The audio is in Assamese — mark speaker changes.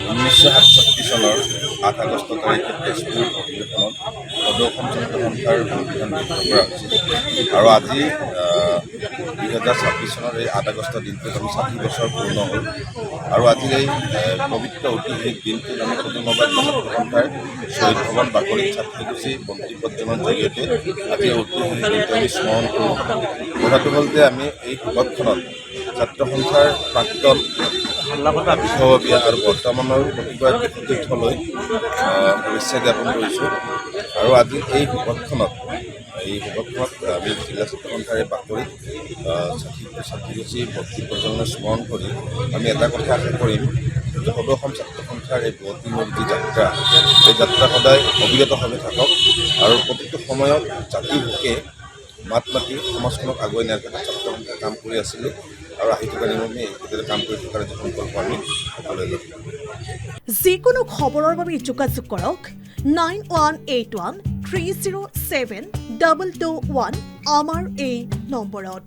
Speaker 1: 1967 চনৰ 8 আগষ্ট তাৰিখে তেজপুৰ অধিৱেশনত সদৌ অসম ছাত্ৰ সন্থাৰ সংবিধান গৃহীত কৰা হৈছিল আৰু আজি 2026 চনৰ এই 8 আগষ্ট দিনটোত আমি 60 বছৰ পূৰ্ণ হ'ল আৰু আজিৰ এই পবিত্ৰ ঐতিহাসিক দিনটোত আমি পদুমবাদ ছাত্ৰ সন্থাৰ শ্বহীদ ভৱন বাকৰিত ছাত্ৰীগোষ্ঠী বন্তি প্ৰজ্বলনৰ জৰিয়তে আজি ঐতিহাসিক দিনটো আমি স্মৰণ কৰোঁ। কথাটো হ'ল যে আমি এই শপতখনত ছাত্ৰ সন্থাৰ প্ৰাক্তন বিষয়ববীয়া আৰু বৰ্তমানৰ প্ৰতিগৰাকী সতীৰ্থলৈ শুভেচ্ছা জ্ঞাপন কৰিছোঁ আৰু আজি এই শপতখনত আমি জিলা ছাত্ৰ সন্থাৰ বাকৰিত ছাত্ৰীগোষ্ঠী ভক্তি প্ৰজন্ম স্মৰণ কৰি আমি এটা কথা আশা কৰিম যে সদৌ অসম ছাত্ৰ সন্থাৰ এই বহুদিনৰ যি যাত্ৰা এই যাত্ৰা সদায় অবিৰতভাৱে থাকক আৰু প্ৰতিটো সময়ত জাতিৰ হকে মাত মাতি সমাজখনক আগুৱাই নিয়াৰ ক্ষেত্ৰত ছাত্ৰ সন্থাই কাম কৰি আছিলোঁ আৰু আহি থকা নিয়মে এই কাম কৰি থকাৰ যে সংকল্প আমি সকলোৱে ল'ম।
Speaker 2: যিকোনো খবৰৰ বাবে যোগাযোগ কৰক 9181 307 221 আমাৰ এই নম্বৰত।